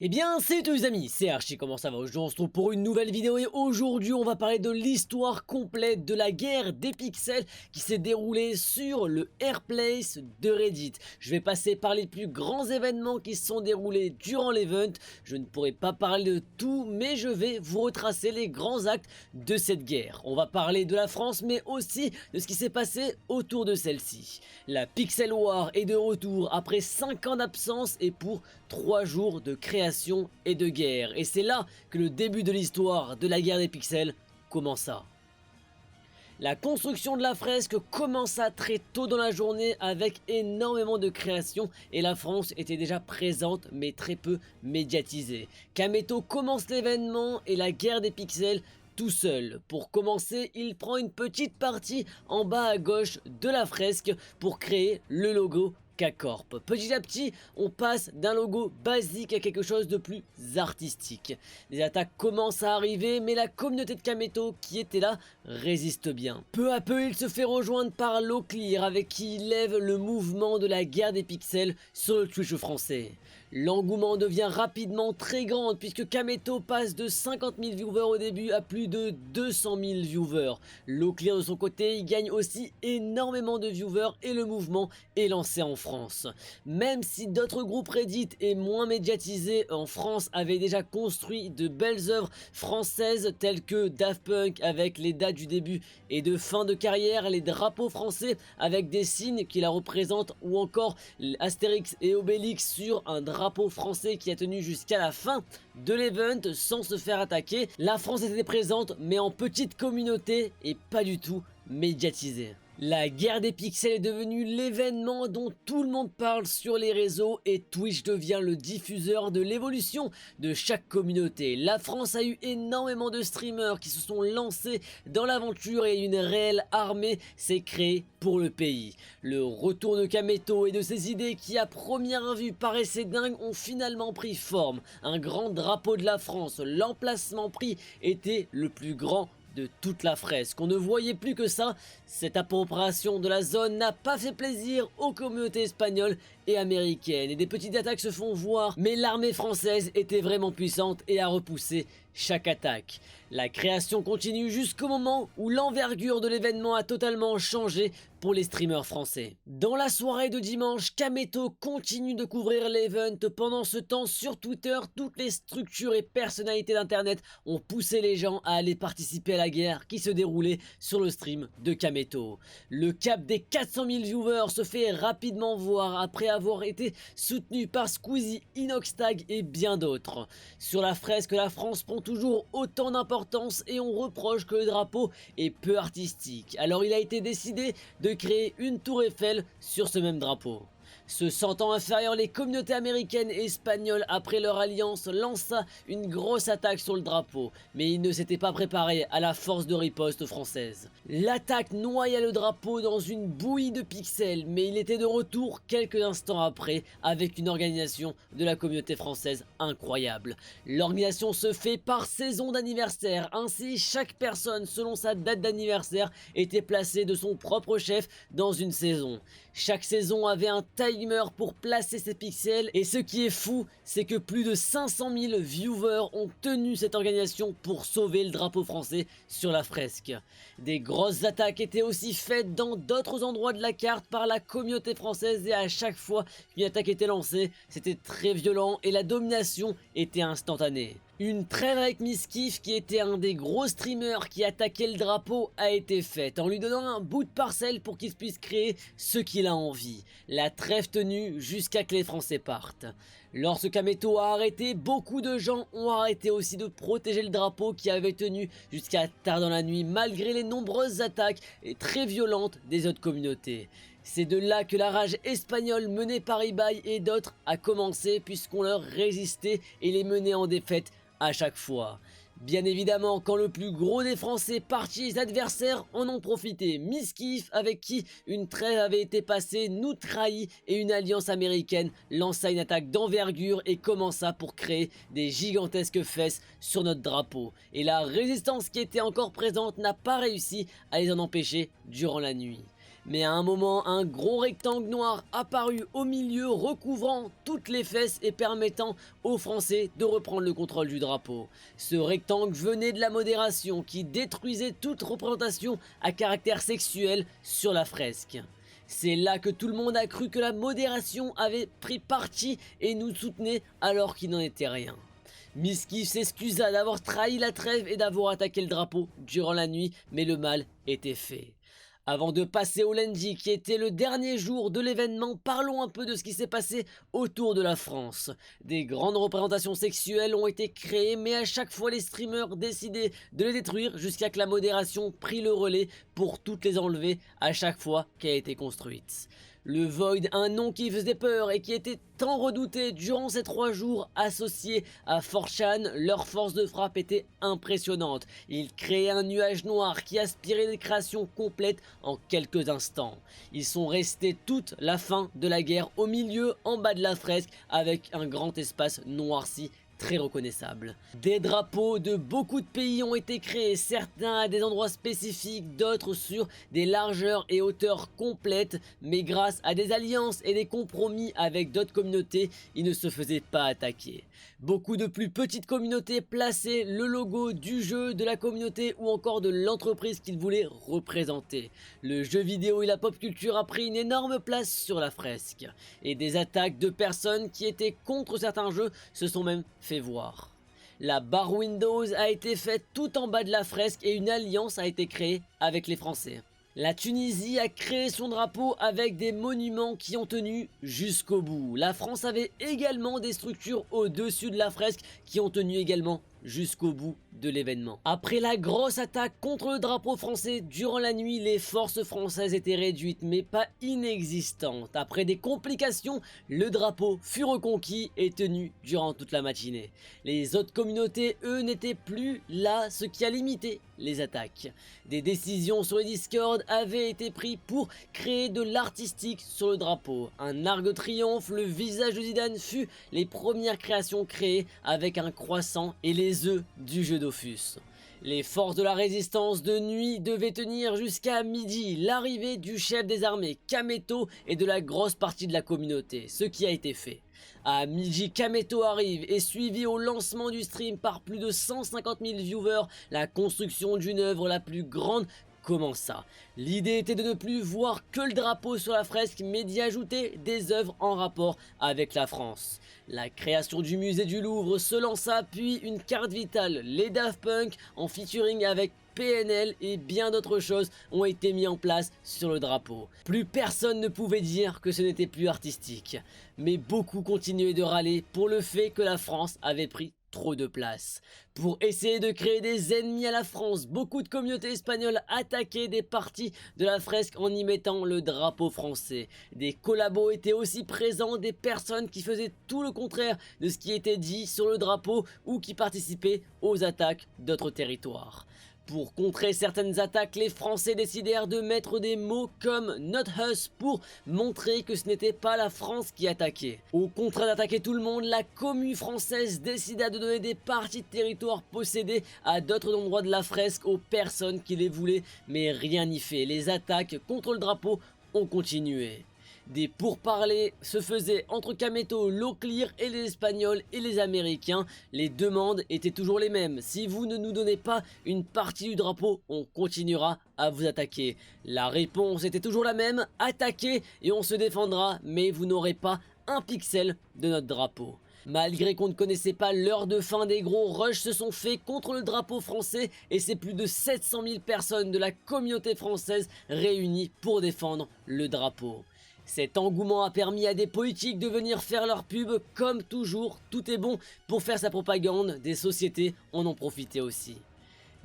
Eh bien, salut tous les amis, c'est Archie, comment ça va? Aujourd'hui on se retrouve pour une nouvelle vidéo et aujourd'hui on va parler de l'histoire complète de la guerre des pixels qui s'est déroulée sur le Airplace de Reddit. Je vais passer par les plus grands événements qui se sont déroulés durant l'event. Je ne pourrai pas parler de tout, mais je vais vous retracer les grands actes de cette guerre. On va parler de la France, mais aussi de ce qui s'est passé autour de celle-ci. La Pixel War est de retour après 5 ans d'absence et pour 3 jours de création et de guerre, et c'est là que le début de l'histoire de la guerre des pixels commença. La construction de la fresque commença très tôt dans la journée avec énormément de création et la France était déjà présente mais très peu médiatisée. Kameto commence l'événement et la guerre des pixels tout seul. Pour commencer, il prend une petite partie en bas à gauche de la fresque pour créer le logo K-Corp. Petit à petit, on passe d'un logo basique à quelque chose de plus artistique. Les attaques commencent à arriver, mais la communauté de Kameto qui était là résiste bien. Peu à peu, il se fait rejoindre par Locklear avec qui il lève le mouvement de la guerre des pixels sur le Twitch français. L'engouement devient rapidement très grand puisque Kameto passe de 50 000 viewers au début à plus de 200 000 viewers. Locklear de son côté, il gagne aussi énormément de viewers et le mouvement est lancé en France. Même si d'autres groupes Reddit et moins médiatisés en France avaient déjà construit de belles œuvres françaises telles que Daft Punk avec les dates du début et de fin de carrière, les drapeaux français avec des signes qui la représentent ou encore Astérix et Obélix sur un drapeau français qui a tenu jusqu'à la fin de l'event sans se faire attaquer, la France était présente mais en petite communauté et pas du tout médiatisée. La guerre des pixels est devenue l'événement dont tout le monde parle sur les réseaux et Twitch devient le diffuseur de l'évolution de chaque communauté. La France a eu énormément de streamers qui se sont lancés dans l'aventure et une réelle armée s'est créée pour le pays. Le retour de Kameto et de ses idées qui à première vue paraissaient dingues ont finalement pris forme. Un grand drapeau de la France, l'emplacement pris était le plus grand de toute la fresque. On ne voyait plus que ça. Cette appropriation de la zone n'a pas fait plaisir aux communautés espagnoles et américaines et des petites attaques se font voir, mais l'armée française était vraiment puissante et a repoussé chaque attaque. La création continue jusqu'au moment où l'envergure de l'événement a totalement changé pour les streamers français. Dans la soirée de dimanche, Kameto continue de couvrir l'event. Pendant ce temps, sur Twitter, toutes les structures et personnalités d'internet ont poussé les gens à aller participer à la guerre qui se déroulait sur le stream de Kameto. Le cap des 400 000 viewers se fait rapidement voir après avoir été soutenu par Squeezie, Inoxtag et bien d'autres. Sur la fresque, la France prend toujours autant d'importance et on reproche que le drapeau est peu artistique. Alors il a été décidé de créer une tour Eiffel sur ce même drapeau. Se sentant inférieurs, les communautés américaines et espagnoles après leur alliance lança une grosse attaque sur le drapeau, mais ils ne s'étaient pas préparés à la force de riposte française. L'attaque noya le drapeau dans une bouillie de pixels, mais il était de retour quelques instants après avec une organisation de la communauté française incroyable. L'organisation se fait par saison d'anniversaire, ainsi chaque personne selon sa date d'anniversaire était placée de son propre chef dans une saison. Chaque saison avait un timer pour placer ses pixels et ce qui est fou, c'est que plus de 500 000 viewers ont tenu cette organisation pour sauver le drapeau français sur la fresque. Des grosses attaques étaient aussi faites dans d'autres endroits de la carte par la communauté française et à chaque fois qu'une attaque était lancée, c'était très violent et la domination était instantanée. Une trêve avec Miskif, qui était un des gros streamers qui attaquait le drapeau, a été faite en lui donnant un bout de parcelle pour qu'il puisse créer ce qu'il a envie. La trêve tenue jusqu'à que les Français partent. Lorsque Kameto a arrêté, beaucoup de gens ont arrêté aussi de protéger le drapeau qui avait tenu jusqu'à tard dans la nuit malgré les nombreuses attaques et très violentes des autres communautés. C'est de là que la rage espagnole menée par Ibai et d'autres a commencé puisqu'on leur résistait et les menait en défaite à chaque fois. Bien évidemment, quand le plus gros des Français partis, les adversaires en ont profité. Miskif, avec qui une trêve avait été passée, nous trahit et une alliance américaine lança une attaque d'envergure et commença pour créer des gigantesques fesses sur notre drapeau. Et la résistance qui était encore présente n'a pas réussi à les en empêcher durant la nuit. Mais à un moment, un gros rectangle noir apparut au milieu, recouvrant toutes les fesses et permettant aux Français de reprendre le contrôle du drapeau. Ce rectangle venait de la modération qui détruisait toute représentation à caractère sexuel sur la fresque. C'est là que tout le monde a cru que la modération avait pris parti et nous soutenait alors qu'il n'en était rien. Miski s'excusa d'avoir trahi la trêve et d'avoir attaqué le drapeau durant la nuit, mais le mal était fait. Avant de passer au lundi qui était le dernier jour de l'événement, parlons un peu de ce qui s'est passé autour de la France. Des grandes représentations sexuelles ont été créées, mais à chaque fois les streamers décidaient de les détruire jusqu'à que la modération prit le relais pour toutes les enlever à chaque fois qu'elle a été construite. Le Void, un nom qui faisait peur et qui était tant redouté durant ces 3 jours associés à 4chan, leur force de frappe était impressionnante. Ils créaient un nuage noir qui aspirait des créations complètes en quelques instants. Ils sont restés toute la fin de la guerre au milieu, en bas de la fresque, avec un grand espace noirci très reconnaissable. Des drapeaux de beaucoup de pays ont été créés, certains à des endroits spécifiques, d'autres sur des largeurs et hauteurs complètes, mais grâce à des alliances et des compromis avec d'autres communautés, ils ne se faisaient pas attaquer. Beaucoup de plus petites communautés plaçaient le logo du jeu, de la communauté ou encore de l'entreprise qu'ils voulaient représenter. Le jeu vidéo et la pop culture a pris une énorme place sur la fresque. Et des attaques de personnes qui étaient contre certains jeux se sont même fait voir. La barre Windows a été faite tout en bas de la fresque et une alliance a été créée avec les Français. La Tunisie a créé son drapeau avec des monuments qui ont tenu jusqu'au bout. La France avait également des structures au-dessus de la fresque qui ont tenu également jusqu'au bout de l'événement. Après la grosse attaque contre le drapeau français durant la nuit, les forces françaises étaient réduites mais pas inexistantes. Après des complications, le drapeau fut reconquis et tenu durant toute la matinée. Les autres communautés, eux, n'étaient plus là, ce qui a limité les attaques. Des décisions sur les Discord avaient été prises pour créer de l'artistique sur le drapeau. Un arc de triomphe, le visage de Zidane fut les premières créations créées avec un croissant et les œufs du jeu Dofus. Les forces de la résistance de nuit devaient tenir jusqu'à midi, l'arrivée du chef des armées Kameto et de la grosse partie de la communauté, ce qui a été fait. À midi, Kameto arrive et suivi au lancement du stream par plus de 150 000 viewers, la construction d'une œuvre la plus grande commença. L'idée était de ne plus voir que le drapeau sur la fresque, mais d'y ajouter des œuvres en rapport avec la France. La création du musée du Louvre se lança, puis une carte vitale, les Daft Punk en featuring avec PNL et bien d'autres choses ont été mis en place sur le drapeau. Plus personne ne pouvait dire que ce n'était plus artistique, mais beaucoup continuaient de râler pour le fait que la France avait pris trop de place. Pour essayer de créer des ennemis à la France, beaucoup de communautés espagnoles attaquaient des parties de la fresque en y mettant le drapeau français. Des collabos étaient aussi présents, des personnes qui faisaient tout le contraire de ce qui était dit sur le drapeau ou qui participaient aux attaques d'autres territoires. Pour contrer certaines attaques, les Français décidèrent de mettre des mots comme « Not Us » pour montrer que ce n'était pas la France qui attaquait. Au contraire d'attaquer tout le monde, la commune française décida de donner des parties de territoire possédées à d'autres endroits de la fresque aux personnes qui les voulaient, mais rien n'y fait. Les attaques contre le drapeau ont continué. Des pourparlers se faisaient entre Kameto, Locklear et les Espagnols et les Américains. Les demandes étaient toujours les mêmes. Si vous ne nous donnez pas une partie du drapeau, on continuera à vous attaquer. La réponse était toujours la même, attaquer et on se défendra, mais vous n'aurez pas un pixel de notre drapeau. Malgré qu'on ne connaissait pas l'heure de fin, des gros rushs se sont faits contre le drapeau français et c'est plus de 700 000 personnes de la communauté française réunies pour défendre le drapeau. Cet engouement a permis à des politiques de venir faire leur pub, comme toujours, tout est bon pour faire sa propagande, des sociétés en ont profité aussi.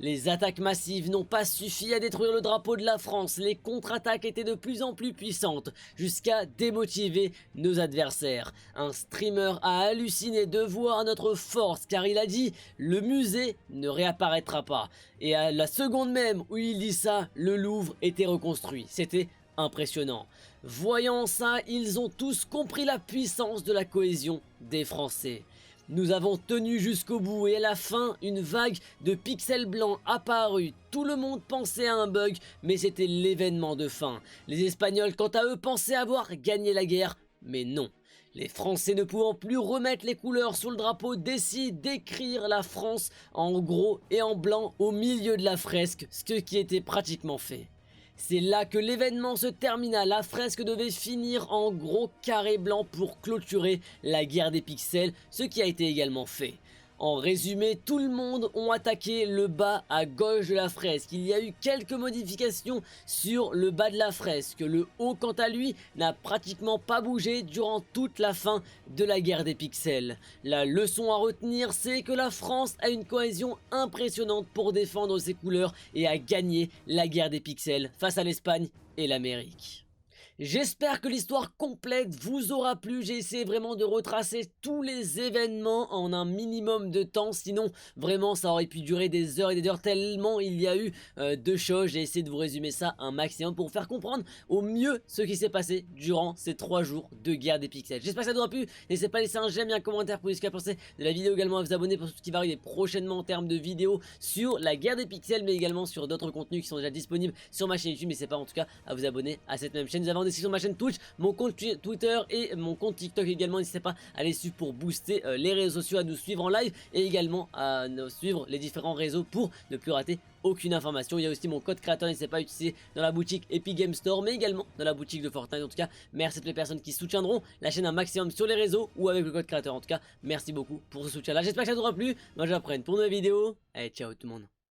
Les attaques massives n'ont pas suffi à détruire le drapeau de la France, les contre-attaques étaient de plus en plus puissantes, jusqu'à démotiver nos adversaires. Un streamer a halluciné de voir notre force car il a dit « le musée ne réapparaîtra pas ». Et à la seconde même où il dit ça, le Louvre était reconstruit. C'était impressionnant. Voyant ça, ils ont tous compris la puissance de la cohésion des Français. Nous avons tenu jusqu'au bout et à la fin, une vague de pixels blancs apparut. Tout le monde pensait à un bug, mais c'était l'événement de fin. Les Espagnols, quant à eux, pensaient avoir gagné la guerre, mais non. Les Français, ne pouvant plus remettre les couleurs sur le drapeau, décident d'écrire la France en gros et en blanc au milieu de la fresque, ce qui était pratiquement fait. C'est là que l'événement se termina, la fresque devait finir en gros carré blanc pour clôturer la guerre des pixels, ce qui a été également fait. En résumé, tout le monde ont attaqué le bas à gauche de la fresque. Il y a eu quelques modifications sur le bas de la fresque. Le haut, quant à lui, n'a pratiquement pas bougé durant toute la fin de la guerre des pixels. La leçon à retenir, c'est que la France a une cohésion impressionnante pour défendre ses couleurs et a gagné la guerre des pixels face à l'Espagne et l'Amérique. J'espère que l'histoire complète vous aura plu. J'ai essayé vraiment de retracer tous les événements en un minimum de temps. Sinon, vraiment, ça aurait pu durer des heures et des heures tellement il y a eu de choses. J'ai essayé de vous résumer ça un maximum pour vous faire comprendre au mieux ce qui s'est passé durant ces 3 jours de guerre des pixels. J'espère que ça vous aura plu. N'hésitez pas à laisser un j'aime et un commentaire pour dire ce que vous pensez de la vidéo. Également à vous abonner pour tout ce qui va arriver prochainement en termes de vidéos sur la guerre des pixels, mais également sur d'autres contenus qui sont déjà disponibles sur ma chaîne YouTube. N'hésitez pas en tout cas à vous abonner à cette même chaîne. Nous avons en description de ma chaîne Twitch, mon compte Twitter et mon compte TikTok également. N'hésitez pas à les suivre pour booster les réseaux sociaux, à nous suivre en live et également à nous suivre les différents réseaux pour ne plus rater aucune information. Il y a aussi mon code créateur, n'hésitez pas à utiliser dans la boutique Epic Game Store, mais également dans la boutique de Fortnite. En tout cas, merci à toutes les personnes qui soutiendront la chaîne un maximum sur les réseaux ou avec le code créateur. En tout cas, merci beaucoup pour ce soutien là. J'espère que ça vous aura plu. Moi je vous reprends pour une nouvelle vidéo. Allez, ciao tout le monde.